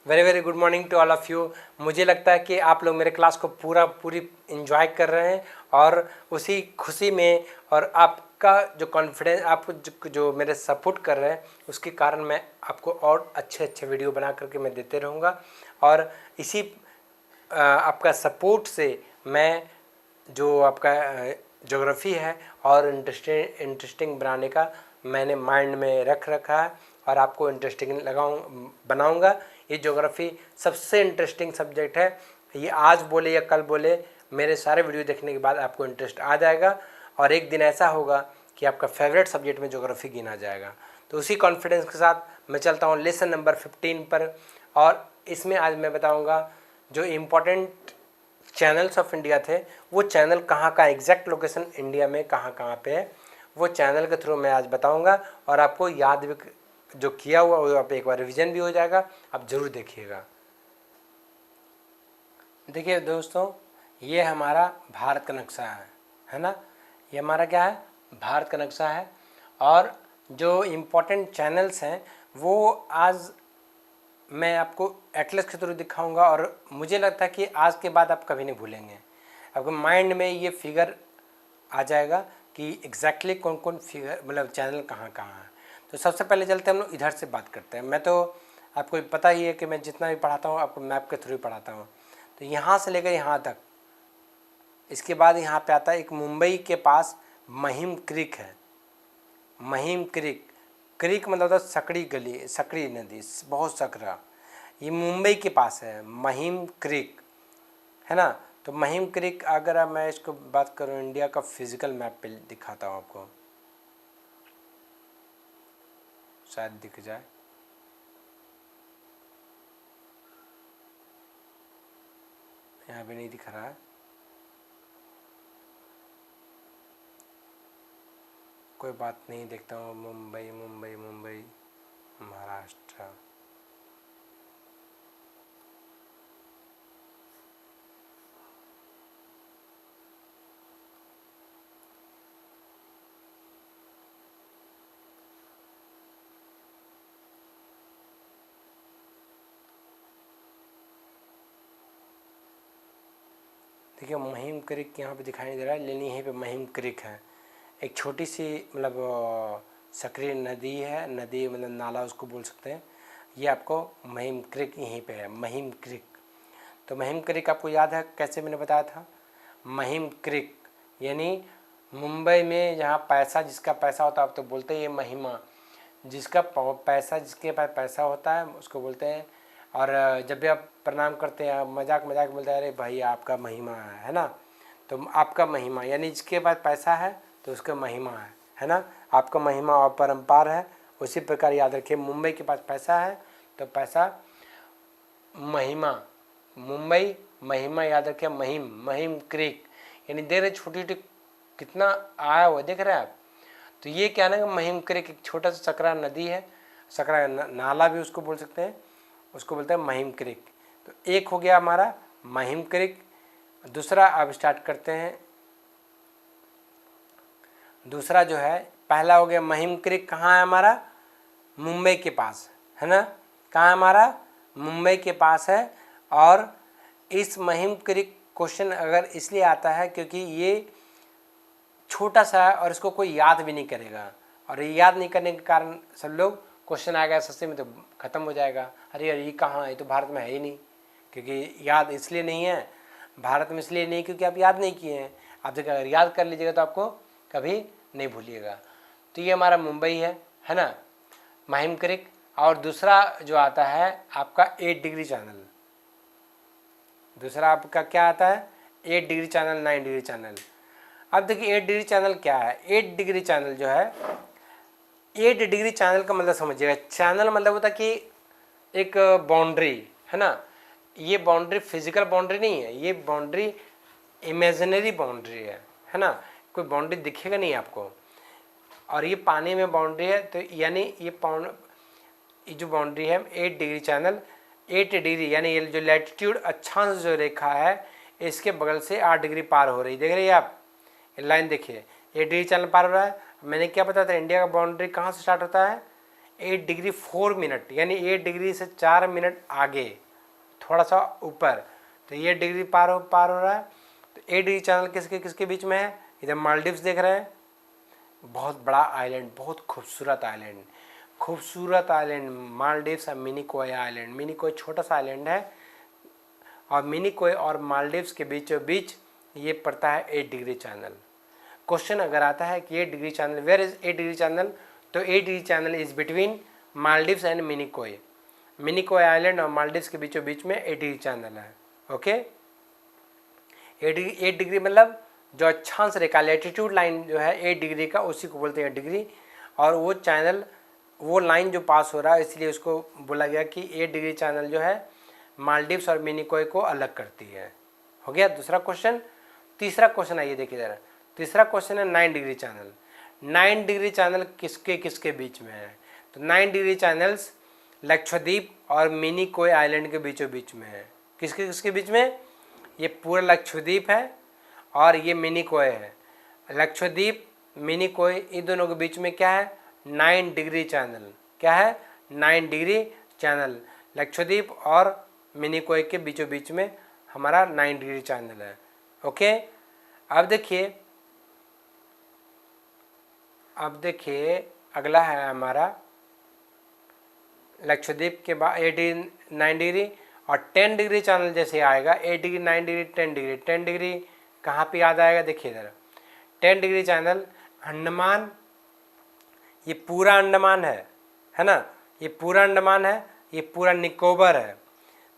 Very very good morning to all of you. मुझे लगता है कि आप लोग मेरे क्लास को पूरी इंजॉय कर रहे हैं और उसी खुशी में और आपका जो कॉन्फिडेंस, आप जो मेरे सपोर्ट कर रहे हैं उसके कारण मैं आपको और अच्छे अच्छे वीडियो बना करके मैं देते रहूँगा। और इसी आपका सपोर्ट से मैं जो आपका ज्योग्राफी है और इंटरेस्टिंग बनाने का मैंने माइंड में रख रखा है और आपको इंटरेस्टिंग बनाऊंगा। ये ज्योग्राफी सबसे इंटरेस्टिंग सब्जेक्ट है। ये आज बोले या कल बोले, मेरे सारे वीडियो देखने के बाद आपको इंटरेस्ट आ जाएगा और एक दिन ऐसा होगा कि आपका फेवरेट सब्जेक्ट में ज्योग्राफी गिना जाएगा। तो उसी कॉन्फिडेंस के साथ मैं चलता हूँ लेसन नंबर 15 पर। और इसमें आज मैं बताऊँगा जो इम्पोर्टेंट चैनल्स ऑफ इंडिया थे, वो चैनल कहाँ का एग्जैक्ट लोकेशन इंडिया में कहाँ कहाँ पे है, वो चैनल के थ्रू मैं आज बताऊंगा। और आपको याद भी जो किया हुआ वो आप एक बार रिवीजन भी हो जाएगा। आप ज़रूर देखिएगा। देखिए दोस्तों, ये हमारा भारत का नक्शा है ना। ये हमारा क्या है, भारत का नक्शा है। और जो इम्पोर्टेंट चैनल्स हैं वो आज मैं आपको एटलस के थ्रू दिखाऊंगा। और मुझे लगता है कि आज के बाद आप कभी नहीं भूलेंगे, आपके माइंड में ये फिगर आ जाएगा कि एग्जैक्टली कौन कौन फिगर मतलब चैनल कहाँ कहाँ है। तो सबसे पहले चलते हम लोग इधर से बात करते हैं। मैं तो आपको पता ही है कि मैं जितना भी पढ़ाता हूँ आपको मैप के थ्रू ही पढ़ाता हूँ। तो यहाँ से लेकर यहाँ तक, इसके बाद यहाँ पे आता है एक मुंबई के पास महिम क्रिक है। महिम क्रिक, क्रिक मतलब होता है सकड़ी गली, सकड़ी नदी, बहुत सकरा। ये मुंबई के पास है महिम क्रिक, है ना। तो महिम क्रिक, अगर मैं इसको बात करूँ इंडिया का फिजिकल मैप पे दिखाता हूँ आपको, शायद दिख जाए। यहाँ पे नहीं दिख रहा है, कोई बात नहीं, देखता हूँ। मुंबई मुंबई मुंबई महाराष्ट्र, देखिए महिम क्रिक यहाँ पे दिखाई नहीं दे रहा है, लेकिन यहीं पे महिम क्रिक है। एक छोटी सी मतलब सक्रिय नदी है, नदी मतलब नाला उसको बोल सकते हैं। ये आपको महिम क्रिक यहीं पे है, महिम क्रिक। तो महिम क्रिक आपको याद है कैसे मैंने बताया था, महिम क्रिक यानी मुंबई में जहाँ पैसा, जिसका पैसा होता है आप तो बोलते हैं ये महिमा, जिसका पैसा, जिसके पास पैसा होता है उसको बोलते हैं। और जब भी आप प्रणाम करते हैं मजाक मजाक बोलते हैं, अरे भाई आपका महिमा है ना। तो आपका महिमा यानी जिसके पास पैसा है तो उसका महिमा है ना। आपका महिमा और परम्पार है। उसी प्रकार याद रखिए, मुंबई के पास पैसा है तो पैसा महिमा, मुंबई महिमा, याद रखिए महिम, महिम क्रिक यानी देख रहे छोटी छोटी कितना आया हुआ देख रहे हैं आप। तो ये क्या ना, महिम क्रिक एक छोटा सा सकरा नदी है, सकरा नाला भी उसको बोल सकते हैं, उसको बोलते हैं महिम क्रिक। तो एक हो गया हमारा महिम क्रिक। दूसरा अब स्टार्ट करते हैं। दूसरा जो है, पहला हो गया महिम क्रिक, कहाँ है हमारा, मुंबई के पास है ना। कहाँ है हमारा, मुंबई के पास है। और इस महिम क्रिक क्वेश्चन अगर इसलिए आता है क्योंकि ये छोटा सा है और इसको कोई याद भी नहीं करेगा। और ये याद नहीं करने के कारण सब लोग क्वेश्चन आ गया सस्ते में तो ख़त्म हो जाएगा, अरे यार ये कहाँ है, ये तो भारत में है ही नहीं। क्योंकि याद इसलिए नहीं है भारत में, इसलिए नहीं क्योंकि आप याद नहीं किए हैं। आप देखिए अगर याद कर लीजिएगा तो आपको कभी नहीं भूलिएगा। तो ये हमारा मुंबई है ना, महिम क्रिक। और दूसरा जो आता है आपका 8 डिग्री चैनल। दूसरा आपका क्या आता है, 8 डिग्री चैनल, 9 डिग्री चैनल। अब देखिए 8 डिग्री चैनल क्या है। 8 डिग्री चैनल जो है, 8 डिग्री चैनल का मतलब समझिएगा, चैनल मतलब होता है कि एक बाउंड्री है ना। ये बाउंड्री फिजिकल बाउंड्री नहीं है, ये बाउंड्री इमेजिनरी बाउंड्री है ना। कोई बाउंड्री दिखेगा नहीं आपको। और ये पानी में बाउंड्री है, तो यानी ये जो बाउंड्री है 8 डिग्री चैनल, 8 डिग्री यानी ये जो लैटिट्यूड अक्षांश जो रेखा है इसके बगल से 8 डिग्री पार हो रही, देख रहे हैं आप लाइन। देखिए 8 डिग्री चैनल पार हो रहा है। मैंने क्या बताया था, इंडिया का बाउंड्री कहाँ से स्टार्ट होता है, 8 डिग्री 4 मिनट, यानी 8 डिग्री से 4 मिनट आगे थोड़ा सा ऊपर, तो ये डिग्री पार हो रहा है। तो 8 डिग्री चैनल किसके किसके बीच में है? इधर मालदीव्स देख रहे हैं, बहुत बड़ा आइलैंड, बहुत खूबसूरत आइलैंड, खूबसूरत आइलैंड मालदीव्स और मिनिकॉय आइलैंड। मिनिकॉय छोटा सा आइलैंड है और मिनिकॉय और मालदीव्स के बीचों बीच ये पड़ता है 8 डिग्री चैनल। क्वेश्चन अगर आता है कि 8 degree channel, where is 8 degree channel, तो 8 degree channel is between Maldives and Minicoy. Minicoy island और मालदीव्स के बीचों बीच में 8 डिग्री चैनल है। ओके, 8 डिग्री मतलब जो अक्षांश रेखा लैटिट्यूड लाइन जो है 8 डिग्री का, उसी को बोलते हैं डिग्री। और वो चैनल, वो लाइन जो पास हो रहा है, इसलिए उसको बोला गया कि 8 डिग्री चैनल जो है मालदीव्स और मिनिकॉय को अलग करती है। हो गया दूसरा क्वेश्चन। तीसरा क्वेश्चन आइए देखिए ज़रा। तीसरा क्वेश्चन है 9 डिग्री चैनल। 9 डिग्री चैनल किसके किसके बीच में है? तो 9 डिग्री चैनल्स लक्षद्वीप और मिनिकॉय आइलैंड के बीचों बीच में है। किसके किसके बीच में? ये पूरा लक्षद्वीप है और ये मिनिकॉय है। लक्षद्वीप, मिनिकॉय, इन दोनों के बीच में क्या है? 9 डिग्री चैनल। क्या है? 9 डिग्री चैनल। लक्षद्वीप और मिनिकॉय के बीचों बीच में हमारा 9 डिग्री चैनल है। ओके, अब देखिए अगला है हमारा लक्षद्वीप के बाद 9 डिग्री और 10 डिग्री चैनल जैसे आएगा। 8 डिग्री, 9 डिग्री, 10 डिग्री। 10 डिग्री कहाँ पे याद आएगा? देखिए ज़रा, 10 डिग्री चैनल अंडमान, ये पूरा अंडमान है ना, ये पूरा अंडमान है, ये पूरा निकोबर है।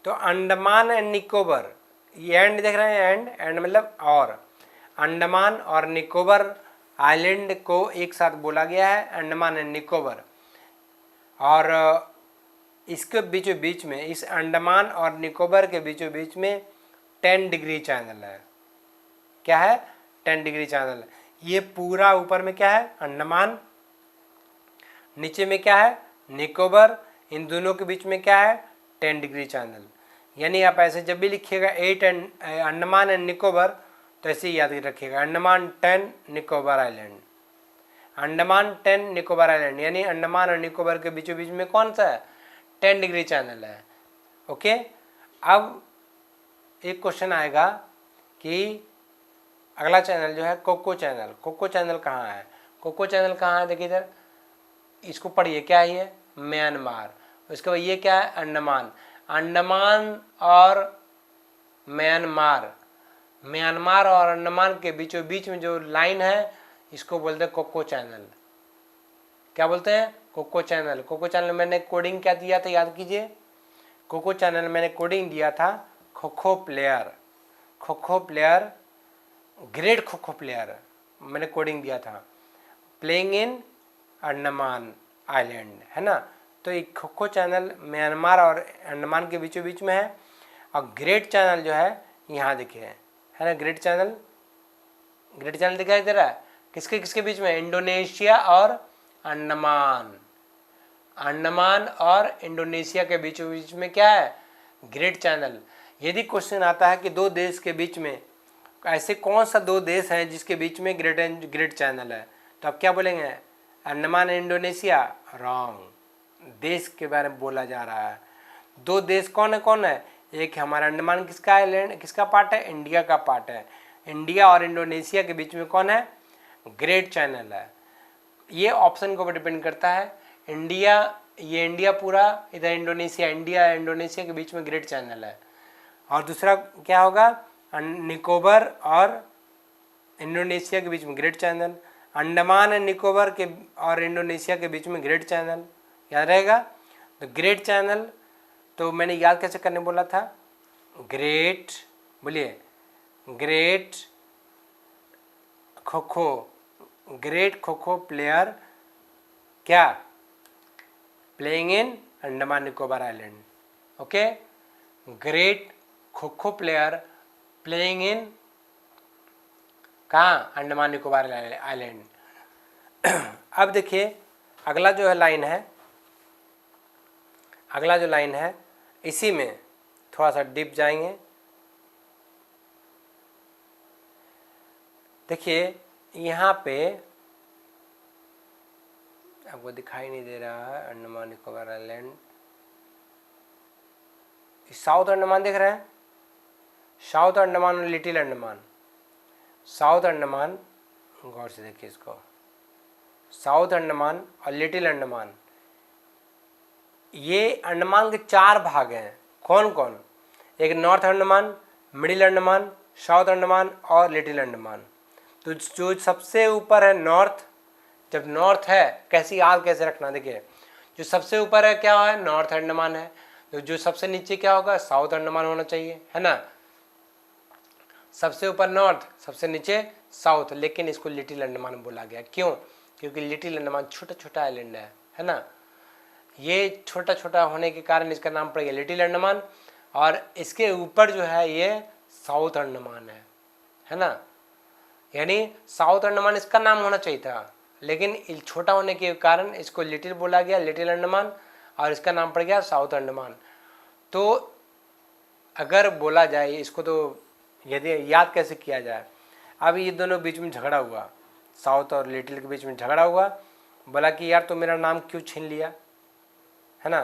तो अंडमान एंड निकोबर, ये एंड देख रहे हैं, एंड मतलब और, अंडमान और निकोबर आइलैंड को एक साथ बोला गया है अंडमान एंड निकोबर। और इसके बीचों बीच में, इस अंडमान और निकोबर के बीचों बीच में 10 डिग्री चैनल है। क्या है? 10 डिग्री चैनल। ये पूरा ऊपर में क्या है? अंडमान, नीचे में क्या है? निकोबर। इन दोनों के बीच में क्या है? 10 डिग्री चैनल। यानी आप ऐसे जब भी लिखिएगा 8 अंडमान एंड निकोबर, तो ऐसे ही याद रखिएगा, अंडमान 10 निकोबार आइलैंड, अंडमान 10 निकोबार आइलैंड, यानी अंडमान और निकोबार के बीचों बीच में कौन सा है? 10 डिग्री चैनल है। ओके, अब एक क्वेश्चन आएगा कि अगला चैनल जो है कोको चैनल। कोको चैनल कहाँ है? कोको चैनल कहाँ है? देखिए इधर, इसको पढ़िए, क्या है ये? म्यांमार। उसके बाद ये क्या है? अंडमान। अंडमान और म्यांमार, म्यांमार और अंडमान के बीचों बीच में जो लाइन है, इसको बोलते हैं कोको चैनल। क्या बोलते हैं? Coco channel. कोको चैनल मैंने कोडिंग क्या दिया था, याद कीजिए। कोको चैनल मैंने कोडिंग दिया था kho kho player, kho kho player, great kho kho player, मैंने कोडिंग दिया था, प्लेइंग इन अंडमान आइलैंड, है ना। तो एक खो खो चैनल म्यांमार और अंडमान के बीचों बीच में है। और ग्रेट चैनल जो है यहाँ देखिए, है ना, ग्रेट चैनल। ग्रेट चैनल दिखाई दे रहा है किसके किसके बीच में? इंडोनेशिया और अंडमान। अंडमान और इंडोनेशिया के बीचों बीच में क्या है? Great channel. यदि क्वेश्चन आता है कि दो देश के बीच में, ऐसे कौन सा दो देश हैं जिसके बीच में ग्रेट चैनल है, तो आप क्या बोलेंगे? अंडमान इंडोनेशिया। रॉन्ग, देश के बारे में बोला जा रहा है। दो देश कौन है? एक हमारा अंडमान किसका आइलैंड, किसका पार्ट है? इंडिया का पार्ट है। इंडिया और इंडोनेशिया के बीच में कौन है? ग्रेट चैनल है। ये ऑप्शन के ऊपर डिपेंड करता है। इंडिया, ये इंडिया पूरा, इधर इंडोनेशिया, इंडिया इंडोनेशिया के बीच में ग्रेट चैनल है। और दूसरा क्या होगा? निकोबर और इंडोनेशिया के बीच में great channel. Andaman and Nicobar के और इंडोनेशिया के बीच में ग्रेट चैनल, याद रहेगा। तो ग्रेट चैनल, तो मैंने याद कैसे करने बोला था? ग्रेट, बोलिए, great kho kho, great kho kho player, क्या? Playing in Andaman Nicobar island. Okay, great kho kho player playing in कहाँ? अंडमान निकोबार आइलैंड। अब देखिए अगला जो है लाइन है, अगला जो लाइन है, इसी में थोड़ा सा डीप जाएंगे। देखिए यहाँ पे आपको दिखाई नहीं दे रहा है, अंडमान निकोबार आइलैंड, साउथ अंडमान दिख रहा है, साउथ अंडमान और लिटिल अंडमान। साउथ अंडमान, गौर से देखिए इसको, साउथ अंडमान और लिटिल अंडमान, ये अंडमान के 4 भाग हैं। कौन कौन? एक north Andaman, middle Andaman, south Andaman और लिटिल अंडमान। तो जो सबसे ऊपर है नॉर्थ, जब नॉर्थ है, कैसी याद कैसे रखना, देखिए जो सबसे ऊपर है क्या है, नॉर्थ अंडमान है, तो जो सबसे नीचे क्या होगा, साउथ अंडमान होना चाहिए, है ना। सबसे ऊपर नॉर्थ, सबसे नीचे साउथ, लेकिन इसको लिटिल अंडमान बोला गया, क्यों? क्योंकि लिटिल अंडमान छोटा छोटा आइलैंड है ना। ये छोटा छोटा होने के कारण इसका नाम पड़ गया लिटिल अंडमान, और इसके ऊपर जो है ये साउथ अंडमान है ना। यानी साउथ अंडमान इसका नाम होना चाहिए था, लेकिन छोटा होने के कारण इसको लिटिल बोला गया, लिटिल अंडमान, और इसका नाम पड़ गया साउथ अंडमान। तो अगर बोला जाए इसको, तो यदि याद कैसे किया जाए, अब ये दोनों बीच में झगड़ा हुआ, साउथ और लिटिल के बीच में झगड़ा हुआ, बोला कि यार तो मेरा नाम क्यों छीन लिया, है ना।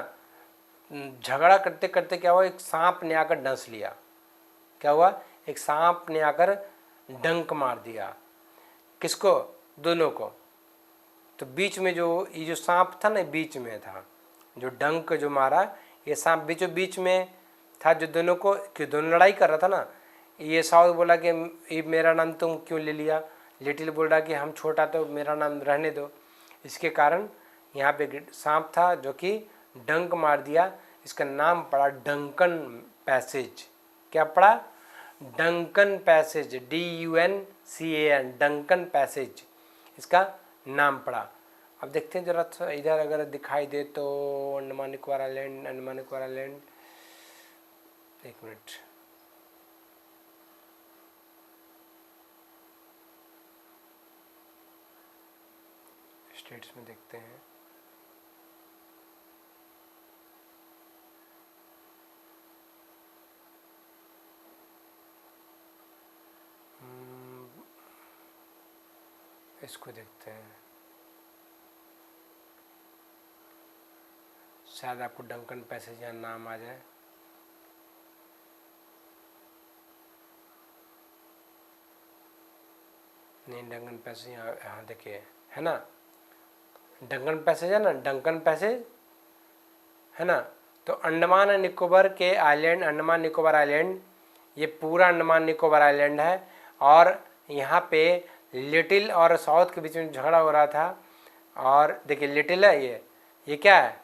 झगड़ा करते करते क्या हुआ, एक सांप ने आकर डंस लिया। क्या हुआ, एक सांप ने आकर डंक मार दिया। किसको? दोनों को। तो बीच में ये जो सांप था ना, बीच में था, जो डंक जो मारा, ये सांप बीचों बीच में था, जो दोनों को, कि दोनों लड़ाई कर रहा था ना। ये साउथ बोला कि ये मेरा नाम तुम क्यों ले लिया, लिटिल बोल रहा कि हम छोटा तो मेरा नाम रहने दो। इसके कारण यहाँ पे सांप था जो कि डंक मार दिया, इसका नाम पड़ा डंकन पैसेज। क्या पड़ा? Duncan passage, DUNCAN, Duncan passage इसका नाम पड़ा। अब देखते हैं जरा इधर अगर दिखाई दे तो, अंडमान निकोबार आइलैंड, अंडमान निकोबार आइलैंड, एक मिनट, स्टेट्स में देखते हैं। इसको देखते हैं, शायद आपको डंकन पैसेज यहाँ नाम आ जाए। नहीं, डंकन पैसेज यहाँ देखिए, है ना, डंकन पैसेज है ना, डंकन पैसेज है ना। तो अंडमान एंड निकोबार के आइलैंड, अंडमान निकोबार आइलैंड, ये पूरा अंडमान निकोबार आइलैंड है, और यहाँ पे लिटिल और साउथ के बीच में झगड़ा हो रहा था। और देखिए लिटिल है, ये क्या है,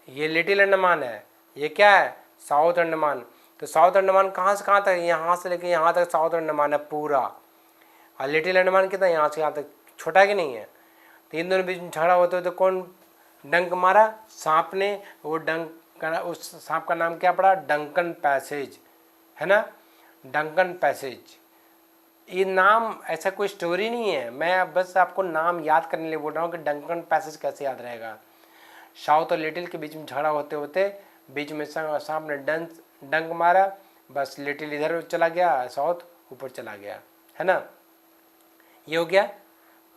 ये लिटिल अंडमान है, ये क्या है, साउथ अंडमान। तो साउथ अंडमान कहाँ से कहाँ तक, यहाँ से लेके यहाँ तक साउथ अंडमान है पूरा, और लिटिल अंडमान कितना, यहाँ से यहाँ तक, छोटा कि नहीं है। तो इन दोनों बीच में झगड़ा होते हुए तो कौन डंक मारा? सांप ने। वो डंक, उस सांप का नाम क्या पड़ा? डंकन पैसेज, है ना, डंकन पैसेज। ये नाम ऐसा कोई स्टोरी नहीं है, मैं बस आपको नाम याद करने के लिए बोल रहा हूँ कि डंकन पैसेज कैसे याद रहेगा। साउथ और लिटिल के बीच में झगड़ा होते होते बीच में सांप ने डंक मारा, बस लिटिल इधर चला गया, साउथ ऊपर चला गया, है ना, ये हो गया।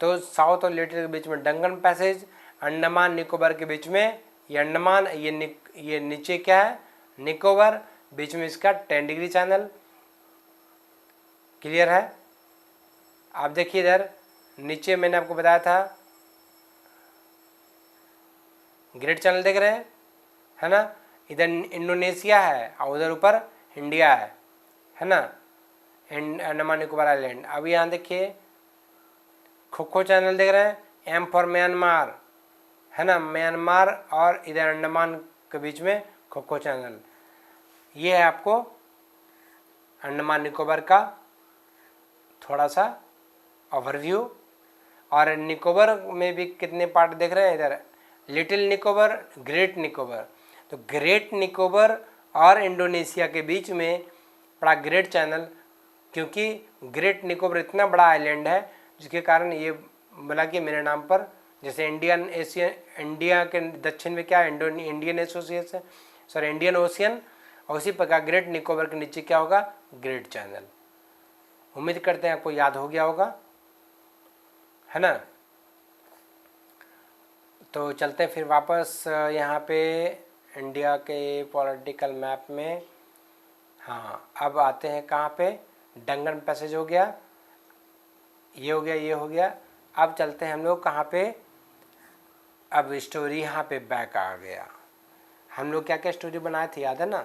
तो साउथ और लिटिल के बीच में डंकन पैसेज, अंडमान निकोबार के बीच में ये अंडमान, ये नीचे क्या है, निकोबार, बीच में इसका 10 डिग्री चैनल। क्लियर है? आप देखिए इधर नीचे मैंने आपको बताया था ग्रेट चैनल, देख रहे हैं, है ना। इधर इंडोनेशिया है और उधर ऊपर इंडिया है ना, अंडमान निकोबार आइलैंड। अब यहाँ देखिए खोखो चैनल देख रहे हैं, M फॉर म्यांमार, है ना, म्यांमार, और इधर अंडमान के बीच में खोखो चैनल। ये है आपको अंडमान निकोबार का थोड़ा सा ओवरव्यू। और निकोबार में भी कितने पार्ट देख रहे हैं इधर, लिटिल निकोबार, ग्रेट निकोबार। तो ग्रेट निकोबार और इंडोनेशिया के बीच में पड़ा ग्रेट चैनल, क्योंकि ग्रेट निकोबार इतना बड़ा आइलैंड है जिसके कारण ये बोला कि मेरे नाम पर, जैसे इंडिया के दक्षिण में क्या है, Indian association, sorry Indian ocean, और उसी प्रकार ग्रेट निकोबार के नीचे क्या होगा, ग्रेट चैनल। उम्मीद करते हैं आपको याद हो गया होगा, है ना। तो चलते हैं फिर वापस यहाँ पे इंडिया के पॉलिटिकल मैप में। हाँ, अब आते हैं कहाँ पे, डंगन पैसेज हो गया, ये हो गया, ये हो गया। अब चलते हैं हम लोग कहाँ पे, अब स्टोरी यहाँ पे बैक आ गया। हम लोग क्या क्या स्टोरी बनाए थे याद है ना,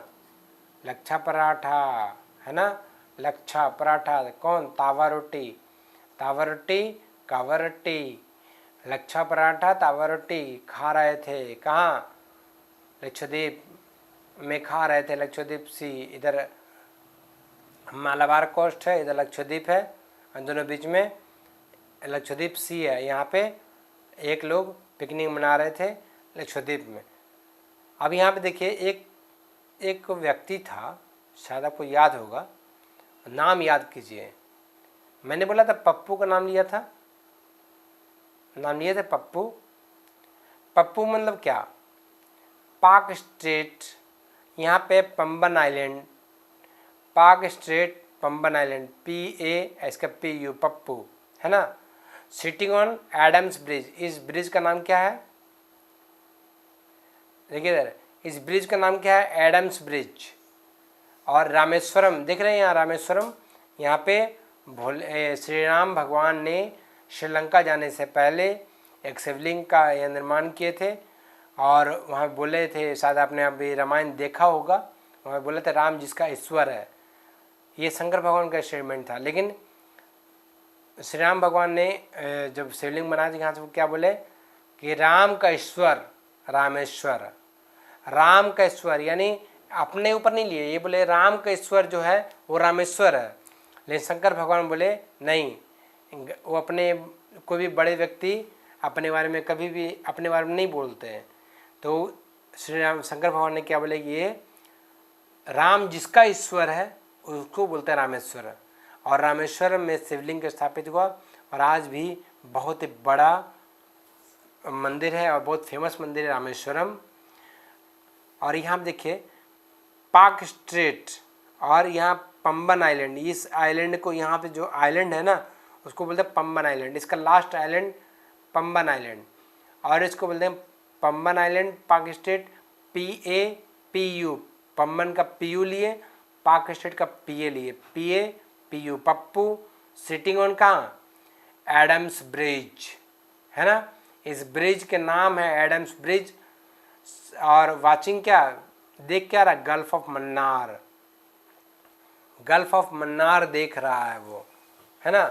लच्छा पराठा है ना, लच्छा पराठा कौन, तावा रोटी, तावा रोटी कावा रोटी, लच्छा पराठा तावा रोटी खा रहे थे कहाँ, लक्षद्वीप में खा रहे थे, लक्षद्वीप सी, इधर मालाबार कोस्ट है, इधर लक्षद्वीप है, दोनों बीच में लक्षद्वीप सी है। यहाँ पे एक लोग पिकनिक मना रहे थे लक्षद्वीप में। अब यहाँ पे देखिए एक व्यक्ति था, शायद आपको याद होगा, नाम याद कीजिए। मैंने बोला था पप्पू का नाम लिया था, नाम लिए थे पप्पू। पप्पू मतलब क्या, पाक स्ट्रेट, यहाँ पे पंबन आइलैंड, पाक स्ट्रेट पंबन आइलैंड, PA इसका PU पप्पू है ना, सिटिंग ऑन एडम्स ब्रिज। इस ब्रिज का नाम क्या है, देखिए इधर, इस ब्रिज का नाम क्या है, एडम्स ब्रिज। और रामेश्वरम देख रहे हैं यहाँ, रामेश्वरम, यहाँ पे भोले श्री राम भगवान ने श्रीलंका जाने से पहले एक शिवलिंग का यह निर्माण किए थे। और वहाँ बोले थे, शायद आपने अभी रामायण देखा होगा, वहाँ बोले थे राम जिसका ईश्वर है, ये शंकर भगवान का स्टेटमेंट था। लेकिन श्री राम भगवान ने जब शिवलिंग बनाया था यहाँ से, वो क्या बोले कि राम का ईश्वर रामेश्वर, राम का ईश्वर यानी अपने ऊपर नहीं लिए, ये बोले राम का ईश्वर जो है वो रामेश्वर है। लेकिन शंकर भगवान बोले नहीं, वो अपने कोई भी बड़े व्यक्ति अपने बारे में कभी भी अपने बारे में नहीं बोलते हैं। तो श्री राम शंकर भगवान ने क्या बोले कि ये राम जिसका ईश्वर है उसको बोलते हैं रामेश्वर। और रामेश्वर में शिवलिंग स्थापित हुआ और आज भी बहुत ही बड़ा मंदिर है और बहुत फेमस मंदिर है रामेश्वरम। और यहाँ देखिए पाक स्ट्रेट और यहाँ पंबन आइलैंड, इस आइलैंड को, यहाँ पे जो आइलैंड है ना उसको बोलते हैं पंबन आइलैंड, इसका लास्ट आइलैंड पंबन आइलैंड, और इसको बोलते हैं पंबन आइलैंड, पाक स्टेट, PA-PU, पंबन का PU लिए, पाक स्टेट का PA लिए, PA-PU पप्पू, सिटिंग ऑन कहाँ, एडम्स ब्रिज है ना, इस ब्रिज के नाम है एडम्स ब्रिज। और वाचिंग क्या देख क्या रहा, Gulf of Mannar, Gulf of Mannar देख रहा है वो है ना।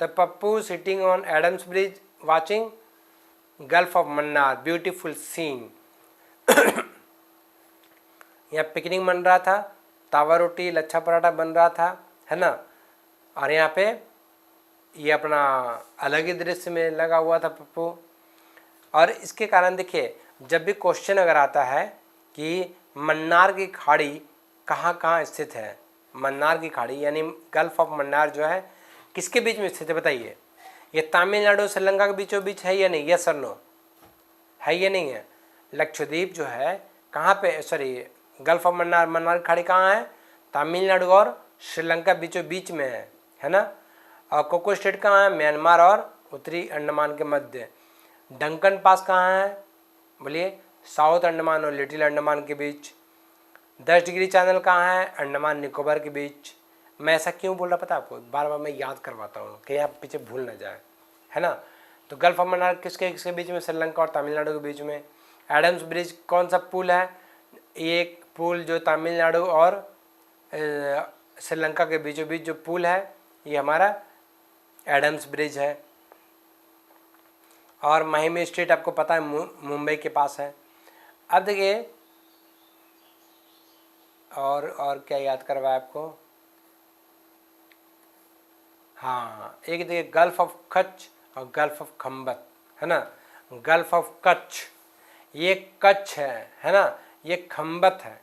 तो Pappu sitting on Adam's Bridge watching Gulf of Mannar, beautiful scene. यहाँ पिकनिक बन रहा था, तावा रोटी लच्छा पराठा बन रहा था है ना। और यहाँ पे ये अपना अलग ही दृश्य में लगा हुआ था पप्पू। और इसके कारण देखिए जब भी क्वेश्चन अगर आता है कि मन्नार की खाड़ी कहाँ कहाँ स्थित है, मन्नार की खाड़ी यानी गल्फ ऑफ मन्नार जो है किसके बीच में स्थित है बताइए, ये तमिलनाडु श्रीलंका के बीचों बीच है या नहीं, यस और नो, है या नहीं है। लक्षद्वीप जो है कहाँ पे, sorry gulf of Mannar, Mannar की खाड़ी कहाँ है, तमिलनाडु और श्रीलंका बीचों बीच में है ना। और कोको स्टेट कहाँ है, म्यांमार और उत्तरी अंडमान के मध्य। डंकन पास कहाँ है बोलिए, साउथ अंडमान और लिटिल अंडमान के बीच। 10 डिग्री चैनल कहाँ है, अंडमान निकोबार के बीच। मैं ऐसा क्यों बोल रहा पता आपको, बार बार मैं याद करवाता हूँ कि आप पीछे भूल ना जाए है ना। तो गल्फ ऑफ मन्नार किसके किसके बीच में, श्रीलंका और तमिलनाडु के बीच में। एडम्स ब्रिज कौन सा पुल है, एक पुल जो तमिलनाडु और श्रीलंका के बीचों बीच जो पुल है ये हमारा एडम्स ब्रिज है। और महिम स्टेट आपको पता है मुंबई के पास है। अब देखिए और क्या याद करवाया आपको, हाँ एक देखिए गल्फ ऑफ कच्छ और गल्फ ऑफ खम्बत है ना। गल्फ ऑफ कच्छ ये कच्छ है ना, ये खम्बत है।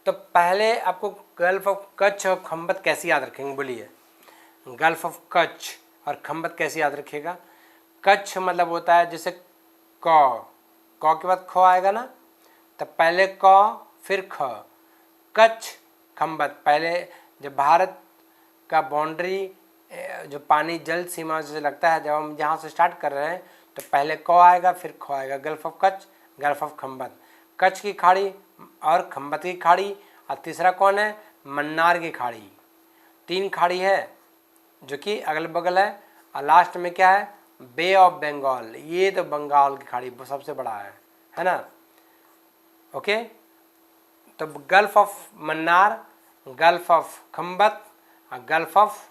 तो पहले आपको गल्फ ऑफ कच्छ और खम्बत कैसे याद रखेंगे बोलिए, गल्फ ऑफ कच्छ और खम्बत कैसे याद रखिएगा। कच्छ मतलब होता है जैसे क के बाद ख आएगा ना, तो पहले क फिर ख, कच्छ खम्बत। पहले जब भारत का बाउंड्री जो पानी जल सीमा से लगता है, जब हम जहाँ से स्टार्ट कर रहे हैं तो पहले क आएगा फिर ख आएगा, gulf of Kutch, gulf of Khambhat, Kutch की खाड़ी और खंबत की खाड़ी, और तीसरा कौन है, मन्नार की खाड़ी। 3 खाड़ी है जो कि अगल बगल है, और लास्ट में क्या है, बे ऑफ बंगाल, ये तो बंगाल की खाड़ी सबसे बड़ा है ना। ओके, तो gulf of Mannar, Gulf of Khambhat और गल्फ ऑफ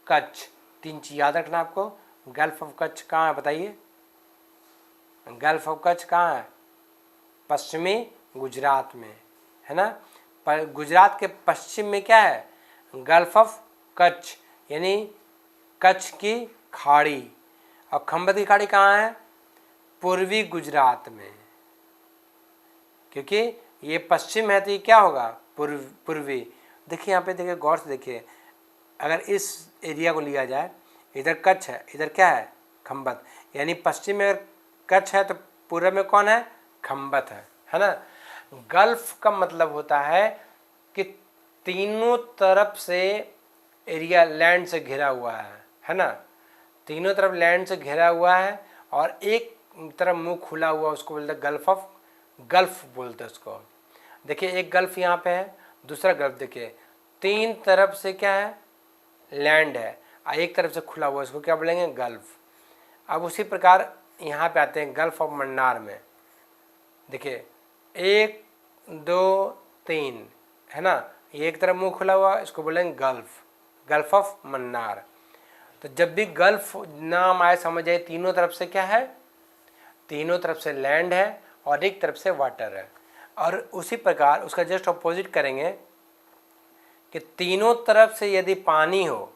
कच्छ, 3 चीज याद रखना आपको। गल्फ ऑफ कच्छ कहाँ है बताइए, गल्फ ऑफ कच्छ कहाँ है, पश्चिमी गुजरात में, है ना। पर गुजरात के पश्चिम में क्या है, गल्फ ऑफ कच्छ यानी कच्छ की खाड़ी, और खंबत की खाड़ी कहाँ है, पूर्वी गुजरात में, क्योंकि ये पश्चिम है तो ये क्या होगा, पूर्वी। देखिए यहाँ पे देखिए, गौर से देखिए, अगर इस एरिया को लिया जाए, इधर कच्छ है, इधर क्या है, खंबत, यानी पश्चिम में कच्छ है तो पूर्व में कौन है, खंबत है ना। गल्फ का मतलब होता है कि तीनों तरफ से एरिया लैंड से घिरा हुआ है ना, तीनों तरफ लैंड से घिरा हुआ है, और एक तरफ मुंह खुला हुआ, उसको बोलते हैं गल्फ बोलते हैं उसको। देखिए एक गल्फ यहाँ पे है, दूसरा गल्फ देखिए, 3 तरफ से क्या है, लैंड है, और एक तरफ से खुला हुआ, इसको क्या बोलेंगे, गल्फ। अब उसी प्रकार यहाँ पे आते हैं गल्फ ऑफ मन्नार में, देखिए 1 2 3 है ना, ये एक तरफ मुंह खुला हुआ, इसको बोलेंगे गल्फ ऑफ मन्नार। तो जब भी गल्फ नाम आए समझ आए, तीनों तरफ से क्या है, तीनों तरफ से लैंड है और एक तरफ से वाटर है। और उसी प्रकार उसका जस्ट अपोजिट करेंगे कि तीनों तरफ से यदि पानी हो,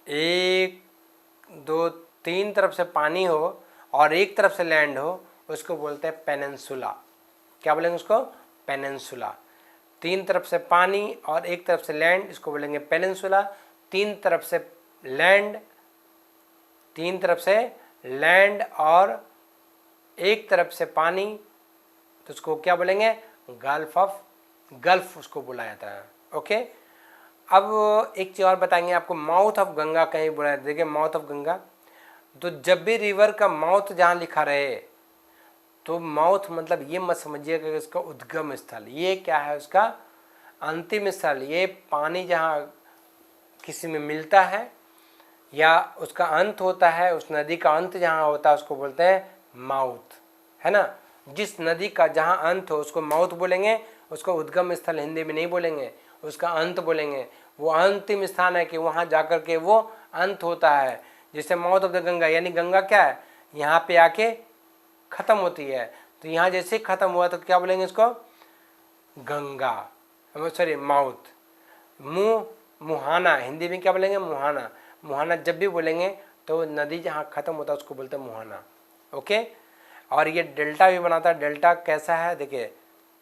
1 2 3 तरफ से पानी हो और एक तरफ से लैंड हो, उसको बोलते हैं पेनिनसुला। क्या बोलेंगे उसको, पेनिनसुला। 3 तरफ से पानी और एक तरफ से लैंड, इसको बोलेंगे पेनिनसुला। 3 तरफ से लैंड, 3 तरफ से लैंड और एक तरफ से पानी, तो उसको क्या बोलेंगे, गल्फ उसको बोला जाता है। ओके, अब एक चीज़ और बताएंगे आपको, माउथ ऑफ गंगा कहीं बोला जाता है। देखिए माउथ ऑफ गंगा, तो जब भी रिवर का माउथ जहाँ लिखा रहे, तो माउथ मतलब ये मत समझिएगा कि उसका उद्गम स्थल, ये क्या है, उसका अंतिम स्थल। ये पानी जहाँ किसी में मिलता है या उसका अंत होता है, उस नदी का अंत जहाँ होता है उसको बोलते हैं माउथ, है ना। जिस नदी का जहाँ अंत हो उसको माउथ बोलेंगे, उसको उद्गम स्थल हिंदी में नहीं बोलेंगे, उसका अंत बोलेंगे। वो अंतिम स्थान है कि वहाँ जाकर के वो अंत होता है, जैसे माउथ ऑफ द गंगा, यानी गंगा क्या है, यहाँ पे आके ख़त्म होती है। तो यहाँ जैसे ख़त्म हुआ तो क्या बोलेंगे इसको, गंगा, सॉरी माउथ। मुहाना, हिंदी में क्या बोलेंगे, मुहाना। मुहाना जब भी बोलेंगे तो नदी जहाँ ख़त्म होता है उसको बोलते हैं मुहाना। ओके, और ये डेल्टा भी बनाता है। डेल्टा कैसा है, देखिए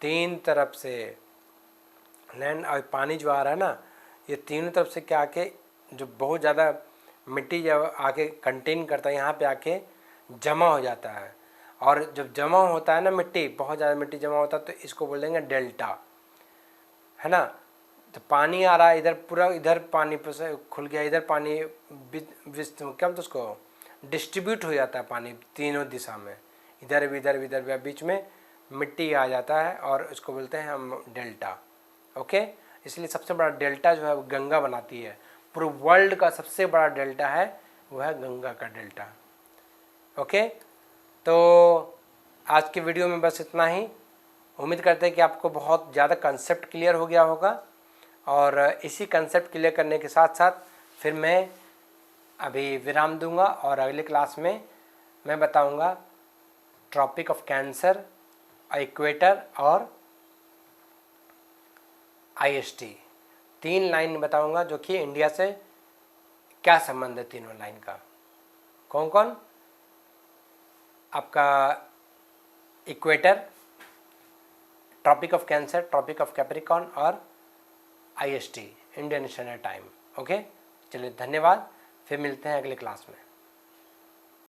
3 तरफ से लैंड और पानी जो आ रहा है ना, ये तीनों तरफ से क्या आके, जो बहुत ज़्यादा मिट्टी जब आके कंटेन करता है, यहाँ पे आके जमा हो जाता है। और जब जमा होता है ना मिट्टी, बहुत ज़्यादा मिट्टी जमा होता है, तो इसको बोलेंगे डेल्टा, है ना। तो पानी आ रहा है इधर, पूरा इधर पानी खुल गया, इधर पानी क्या बोलते उसको, डिस्ट्रीब्यूट हो जाता है पानी तीनों दिशा में, इधर भी इधर भी इधर भी, बीच में मिट्टी आ जाता है और उसको बोलते हैं हम डेल्टा। ओके, इसलिए सबसे बड़ा डेल्टा जो है वो गंगा बनाती है। पूरे वर्ल्ड का सबसे बड़ा डेल्टा है वो है गंगा का डेल्टा। ओके, तो आज की वीडियो में बस इतना ही। उम्मीद करते हैं कि आपको बहुत ज़्यादा कंसेप्ट क्लियर हो गया होगा, और इसी कंसेप्ट क्लियर करने के साथ साथ फिर मैं अभी विराम दूंगा, और अगले क्लास में मैं बताऊंगा ट्रॉपिक ऑफ कैंसर, इक्वेटर और IST। 3 लाइन बताऊंगा जो कि इंडिया से क्या संबंध है तीनों लाइन का। कौन कौन, आपका equator, Tropic of Cancer, Tropic of Capricorn और IST, Indian Standard Time. Okay, चलिए धन्यवाद, फिर मिलते हैं अगले क्लास में।